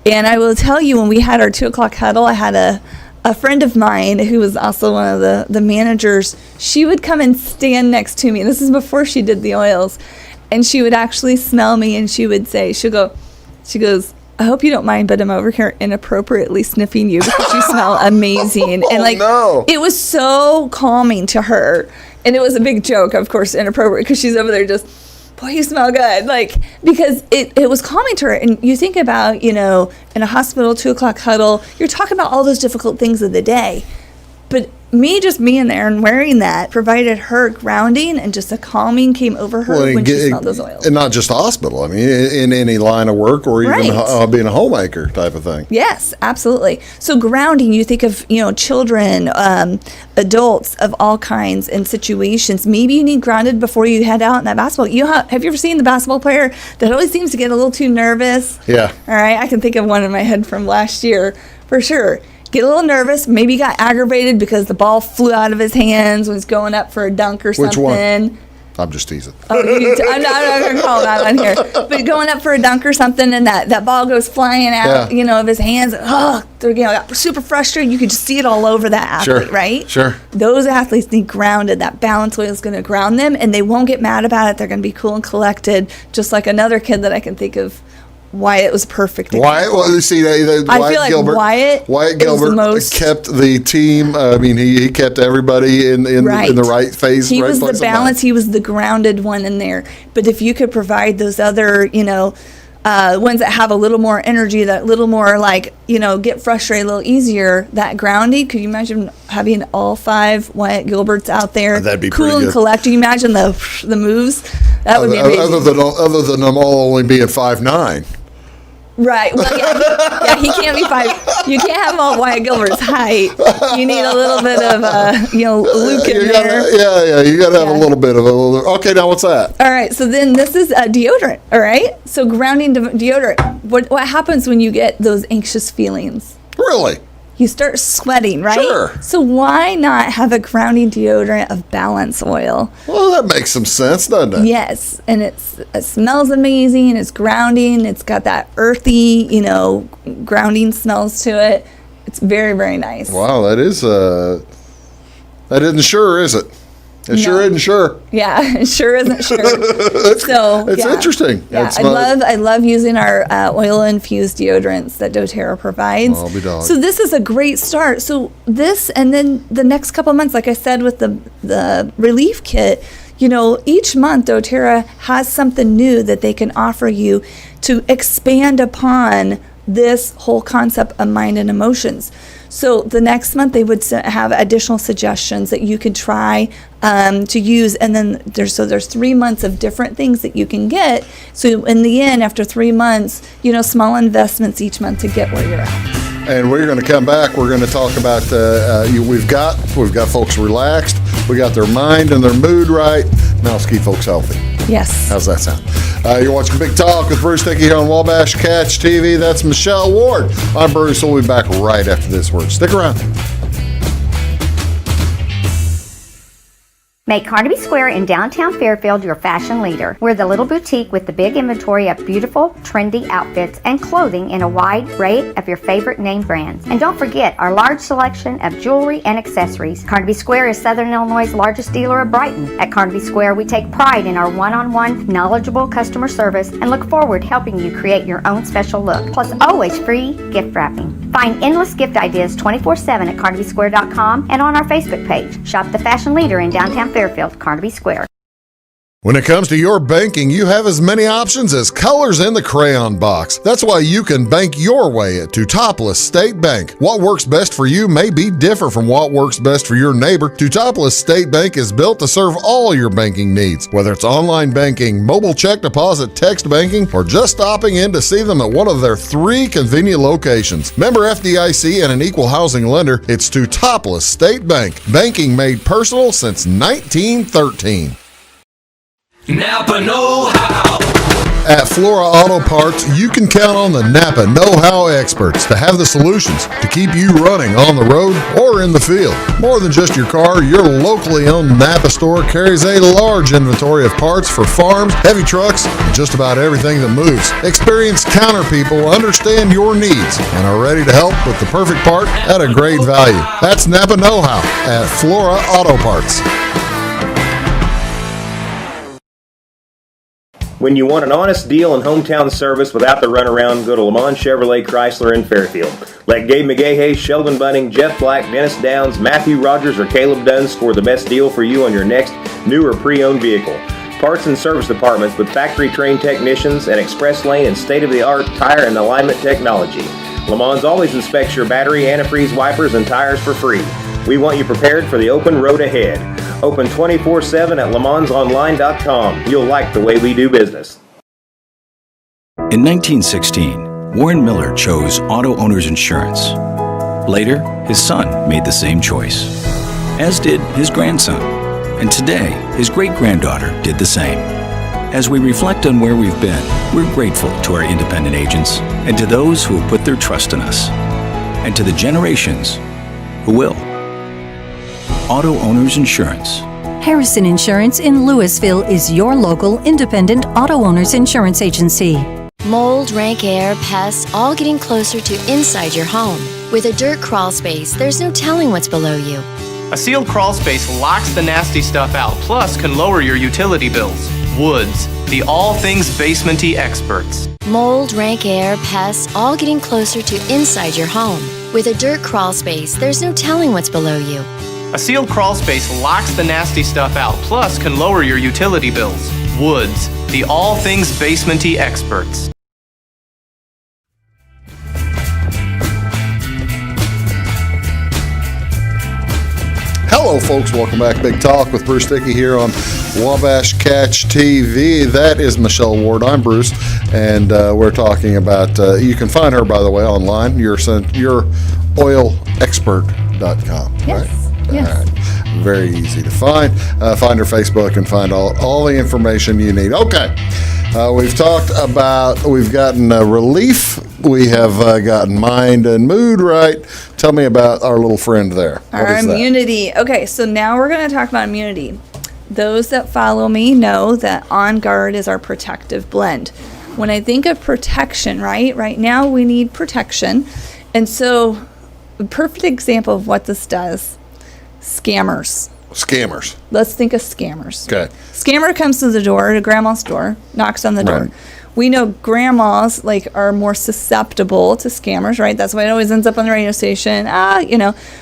And I will tell you, when we had our 2:00 huddle, I had a friend of mine who was also one of the managers. She would come and stand next to me. This is before she did the oils. And she would actually smell me, and she would say, she goes, I hope you don't mind, but I'm over here inappropriately sniffing you because you smell amazing. And it was so calming to her. And it was a big joke, of course, inappropriate, because she's over there just, boy, you smell good. Because it was calming to her. And you think about, in a hospital 2:00 huddle, you're talking about all those difficult things of the day. But just being there and wearing that provided her grounding, and just a calming came over her when she smelled those oils. And not just a hospital. I mean, in any line of work, or even being a homemaker type of thing. Yes, absolutely. So grounding, you think of, children, adults of all kinds and situations. Maybe you need grounded before you head out in that basketball. Have you ever seen the basketball player that always seems to get a little too nervous? Yeah. All right. I can think of one in my head from last year for sure. Get a little nervous, maybe got aggravated because the ball flew out of his hands when he's going up for a dunk or something. Which one? I'm just teasing. Oh, I'm not going to call that one here. But going up for a dunk or something, and that ball goes flying out, of his hands. They're got super frustrated. You could just see it all over that athlete, right? Sure. Those athletes need grounded. That balance oil is going to ground them, and they won't get mad about it. They're going to be cool and collected, just like another kid that I can think of. Wyatt was perfect. Wyatt, I feel like Gilbert, Wyatt Gilbert kept the team. I mean, he kept everybody in the right phase. He was the balance. He was the grounded one in there. But if you could provide those other, ones that have a little more energy, that little more like, get frustrated a little easier, that grounding. Could you imagine having all 5 Wyatt Gilberts out there? That'd be cool pretty and good. collect. Can you imagine the moves? That would be amazing. Other than them all only being 5'9". Right. Well, yeah, he can't be 5. You can't have all Wyatt Gilbert's height. You need a little bit of, Luke in there. You got to have a little bit of a little. Okay, now what's that? All right, so then this is a deodorant, all right? So grounding deodorant. What happens when you get those anxious feelings? Really? You start sweating, right? Sure. So why not have a grounding deodorant of balance oil? Well, that makes some sense, doesn't it? Yes, and it smells amazing. It's grounding. It's got that earthy, grounding smells to it. It's very, very nice. Wow, that isn't sure, is it? It sure isn't sure. Yeah, it sure isn't sure. It's interesting. Yeah, I love using our oil infused deodorants that DoTerra provides. I'll be dog. So this is a great start. So this, and then the next couple months, like I said with the relief kit, each month DoTerra has something new that they can offer you to expand upon this whole concept of mind and emotions. So the next month they would have additional suggestions that you could try to use, and then there's 3 months of different things that you can get. So in the end, after 3 months, small investments each month to get where you're at. And we're going to come back. We're going to talk about we've got folks relaxed. We got their mind and their mood right. Now let's keep folks healthy. Yes. How's that sound? You're watching Big Talk with Bruce Dickey here on Wabash Catch TV. That's Michelle Ward. I'm Bruce. We'll be back right after this word. Stick around. Make Carnaby Square in downtown Fairfield your fashion leader. We're the little boutique with the big inventory of beautiful, trendy outfits and clothing in a wide array of your favorite name brands. And don't forget our large selection of jewelry and accessories. Carnaby Square is Southern Illinois' largest dealer of Brighton. At Carnaby Square, we take pride in our one-on-one, knowledgeable customer service and look forward to helping you create your own special look. Plus, always free gift wrapping. Find endless gift ideas 24/7 at CarnabySquare.com and on our Facebook page. Shop the fashion leader in downtown Fairfield, Carnaby Square. When it comes to your banking, you have as many options as colors in the crayon box. That's why you can bank your way at Teutopolis State Bank. What works best for you may be different from what works best for your neighbor. Teutopolis State Bank is built to serve all your banking needs, whether it's online banking, mobile check deposit, text banking, or just stopping in to see them at one of their 3 convenient locations. Member FDIC and an equal housing lender, it's Teutopolis State Bank. Banking made personal since 1913. Napa know-how. At Flora Auto Parts, you can count on the Napa know-how experts to have the solutions to keep you running on the road or in the field. More than just your car, your locally owned Napa store carries a large inventory of parts for farms, heavy trucks, and just about everything that moves. Experienced counter people understand your needs and are ready to help with the perfect part at a great value. That's Napa know-how at Flora Auto Parts. When you want an honest deal and hometown service without the runaround, go to Lamont Chevrolet Chrysler in Fairfield. Let Gabe McGahey, Sheldon Bunning, Jeff Black, Dennis Downs, Matthew Rogers, or Caleb Dunn score the best deal for you on your next new or pre-owned vehicle. Parts and service departments with factory-trained technicians and express lane and state-of-the-art tire and alignment technology. Lamont always inspects your battery, antifreeze, wipers, and tires for free. We want you prepared for the open road ahead. Open 24/7 at LeMansOnline.com. You'll like the way we do business. In 1916, Warren Miller chose Auto Owners Insurance. Later, his son made the same choice, as did his grandson. And today, his great-granddaughter did the same. As we reflect on where we've been, we're grateful to our independent agents and to those who have put their trust in us, and to the generations who will. Auto Owners Insurance. Harrison Insurance in Louisville is your local independent auto owners insurance agency. Mold, rank air, pests, all getting closer to inside your home. With a dirt crawl space, there's no telling what's below you. A sealed crawl space locks the nasty stuff out, plus can lower your utility bills. Woods, the all things basement-y experts. Mold, rank air, pests, all getting closer to inside your home. With a dirt crawl space, there's no telling what's below you. A sealed crawl space locks the nasty stuff out, plus can lower your utility bills. Woods, the all things basement-y experts. Hello, folks. Welcome back. Big Talk with Bruce Dickey here on Wabash Catch TV. That is Michelle Ward. I'm Bruce, and we're talking about. You can find her, by the way, online. YourOilExpert.com. Yes. Right? Yes. All right. Very easy to find. Find her Facebook and find all the information you need. Okay. We've talked about, we've gotten relief. We have gotten mind and mood right. Tell me about our little friend there. Our immunity. Okay, so now we're going to talk about immunity. Those that follow me know that On Guard is our protective blend. When I think of protection, right now we need protection. And so, a perfect example of what this does, scammers. Scammers. Let's think of scammers. Okay. Scammer comes to the door, to grandma's door, knocks on the door. Right. We know grandmas are more susceptible to scammers, right? That's why it always ends up on the radio station.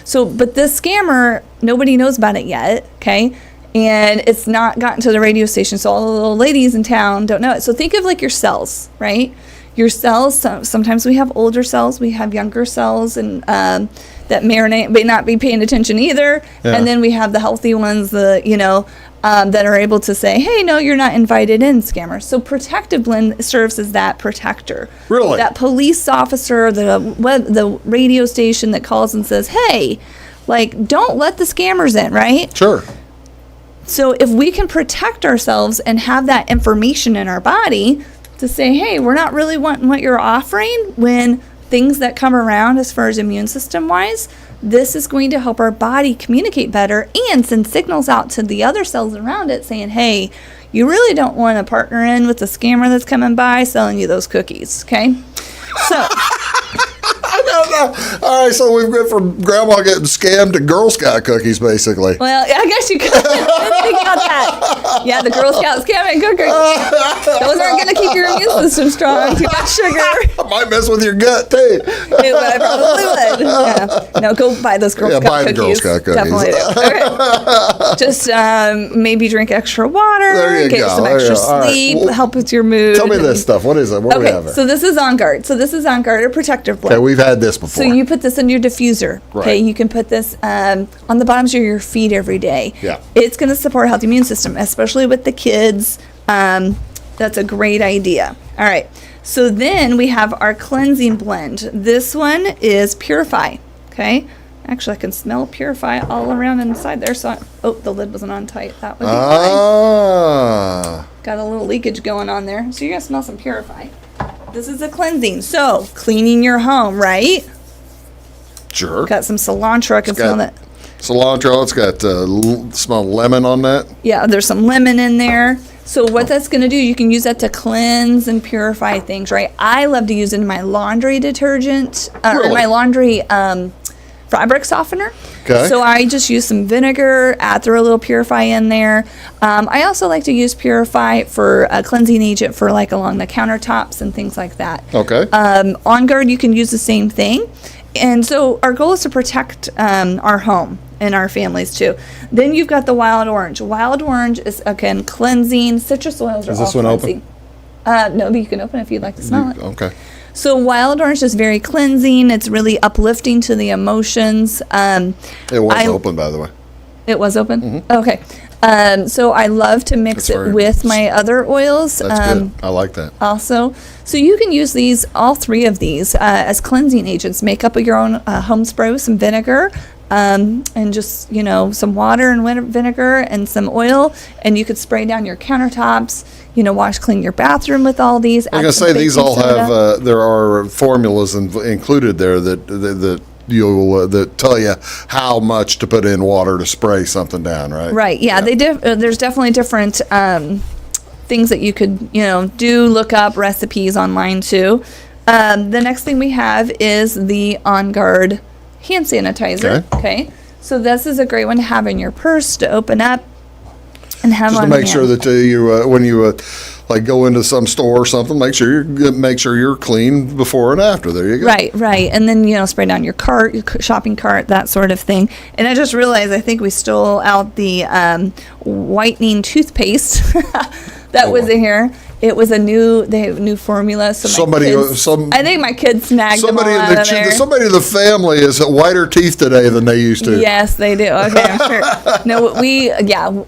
So, but this scammer, nobody knows about it yet, okay? And it's not gotten to the radio station, so all the little ladies in town don't know it. So think of your cells, right? Your cells, sometimes we have older cells, we have younger cells, and that may not be paying attention either. Yeah. And then we have the healthy ones, that are able to say, hey, no, you're not invited in, scammers. So Protective Blend serves as that protector. Really? That police officer, the radio station that calls and says, hey, don't let the scammers in, right? Sure. So if we can protect ourselves and have that information in our body to say, hey, we're not really wanting what you're offering when things that come around as far as immune system wise, this is going to help our body communicate better and send signals out to the other cells around it saying, hey, you really don't want to partner in with the scammer that's coming by selling you those cookies, okay? So... All right, so we've gone from grandma getting scammed to Girl Scout cookies, basically. Well, I guess you could think about that. Yeah, the Girl Scout scamming cookies. Those aren't going to keep your immune system strong. Too much sugar. Might mess with your gut, too. It would. I probably would. Yeah. No, go buy those Girl Scout buy cookies. the Girl Scout cookies. Definitely do. Okay. Just maybe drink extra water. There you get go. some extra sleep. Well, help with your mood. Tell me this stuff. What is it? What do we have here? So this is On Guard. A protective blend. Okay, we've had this before. So you put this in your diffuser. Right. Okay, you can put this on the bottoms of your feet every day. Yeah. It's going to support a healthy immune system, especially with the kids. That's a great idea. All right. So then we have our cleansing blend. This one is Purify. Okay. Actually, I can smell Purify all around inside there. So, the lid wasn't on tight. That would be fine. Got a little leakage going on there. So you're going to smell some Purify. This is a cleansing. So, cleaning your home, right? Sure. Got some cilantro. I can smell that. Cilantro. It's got smell lemon on that. Yeah, there's some lemon in there. So what that's going to do, you can use that to cleanse and purify things, right? I love to use it in my laundry detergent, or my laundry fabric softener. Okay. So I just use some vinegar, throw a little Purify in there. I also like to use Purify for a cleansing agent for along the countertops and things like that. Okay. On Guard, you can use the same thing. And so our goal is to protect our home and our families too. Then you've got the Wild Orange. Wild Orange is, again, cleansing. Citrus oils are all cleansing. Is this one open? No, but you can open it if you'd like to smell it. Okay. So Wild Orange is very cleansing. It's really uplifting to the emotions. It was open, by the way. It was open? Mm-hmm. Okay. So I love to mix it with my other oils. That's good. I like that. Also, so you can use these, all three of these, as cleansing agents. Make up your own home spray with some vinegar, and just some water and vinegar and some oil, and you could spray down your countertops. Wash, clean your bathroom with all these. I'm gonna say these all have. There are formulas included there that tell you how much to put in water to spray something down, right? Right. Yeah. There's definitely different things that you could do. Look up recipes online too. The next thing we have is the On Guard hand sanitizer. Okay. So this is a great one to have in your purse to open up and have just on to make hand. sure that you when you go into some store or something, make sure you're clean before and after. There you go. Right, and then spray down your cart, your shopping cart, that sort of thing. And I just realized I think we stole out the whitening toothpaste that was in here. It was they have a new formula. So I think my kids snagged them all out of there. Somebody in the family is at whiter teeth today than they used to. Yes, they do. Okay, I'm sure. No,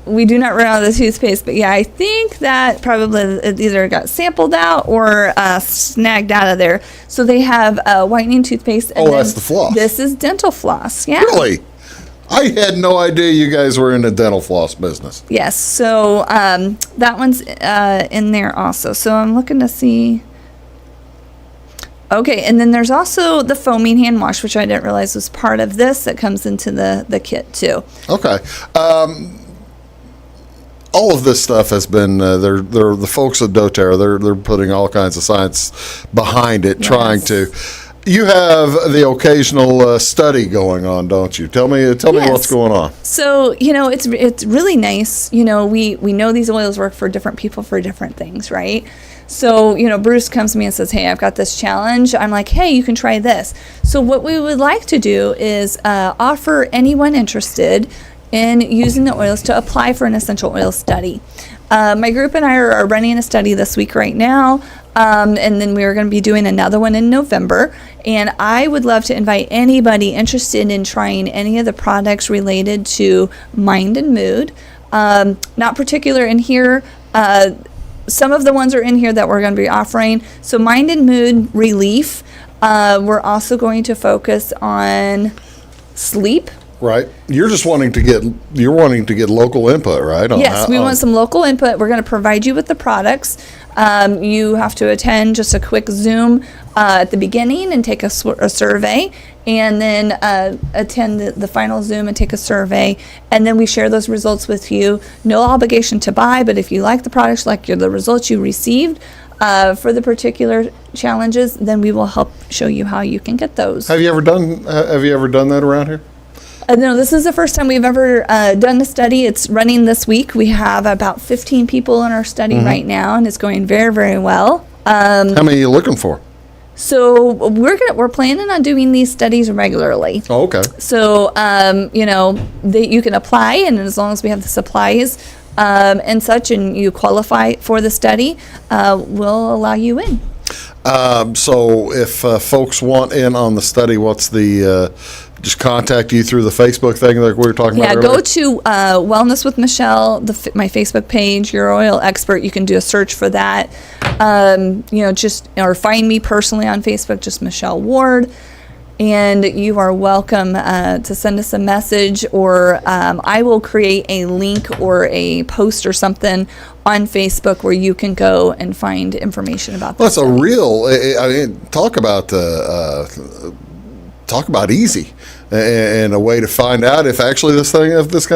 we do not run out of the toothpaste, but yeah, I think that probably it either got sampled out or snagged out of there. So they have whitening toothpaste. And that's the floss. This is dental floss. Yeah. Really? I had no idea you guys were in the dental floss business. Yes, so that one's in there also. So I'm looking to see. Okay, and then there's also the foaming hand wash, which I didn't realize was part of this. That comes into the kit too. Okay. All of this stuff has been, they're the folks at Doterra, they're putting all kinds of science behind it, trying to. You have the occasional study going on, don't you? Tell me what's going on. So, it's really nice. We know these oils work for different people for different things, right? So, Bruce comes to me and says, hey, I've got this challenge. I'm like, hey, you can try this. So what we would like to do is offer anyone interested in using the oils to apply for an essential oil study. My group and I are running a study this week right now, and then we're going to be doing another one in November. And I would love to invite anybody interested in trying any of the products related to mind and mood. Not particular in here. Some of the ones are in here that we're going to be offering. So mind and mood relief. We're also going to focus on sleep. Right. You're just wanting to get local input, right? Yes, we want some local input. We're going to provide you with the products. You have to attend just a quick Zoom at the beginning and take a survey, and then attend the final Zoom and take a survey, and then we share those results with you. No obligation to buy, but if you like the products, like the results you received for the particular challenges, then we will help show you how you can get those. Have you ever done that around here? No, this is the first time we've ever done a study. It's running this week. We have about 15 people in our study right now, and it's going very, very well. How many are you looking for? So we're planning on doing these studies regularly. Oh, okay. So you can apply, and as long as we have the supplies and such, and you qualify for the study, we'll allow you in. So if folks want in on the study, what's the just contact you through the Facebook thing like we were talking about earlier? Go to Wellness with Michelle, my Facebook page, Your Oil Expert. You can do a search for that. Or find me personally on Facebook, just Michelle Ward. And you are welcome to send us a message, or I will create a link or a post or something on Facebook where you can go and find information about this. Well, that's a real, talk about easy and a way to find out if actually this kind of if it's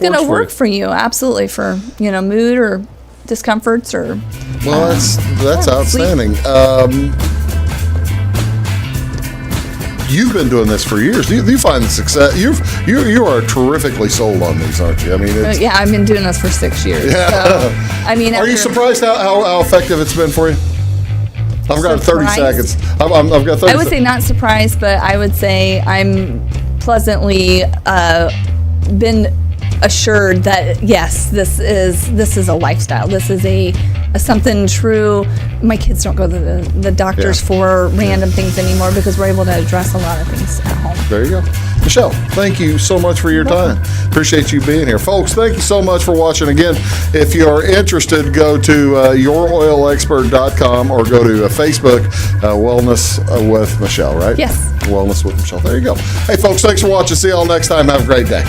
going to work for you. Absolutely, for mood or discomforts or. Well, that's outstanding. You've been doing this for years. Do you find the success? You are terrifically sold on these, aren't you? I mean, I've been doing this for 6 years. Yeah. So, are you surprised how effective it's been for you? I've got 30 seconds. I've got 30 I would say not surprised, but I would say I'm pleasantly been assured that yes, this is a lifestyle. This is a something true. My kids don't go to the doctors for random things anymore because we're able to address a lot of things at home. There you go. Michelle, thank you so much for your time. Appreciate you being here. Folks, thank you so much for watching. Again, if you're interested, go to YourOilExpert.com or go to Facebook, Wellness with Michelle, right? Yes. Wellness with Michelle. There you go. Hey, folks, thanks for watching. See you all next time. Have a great day.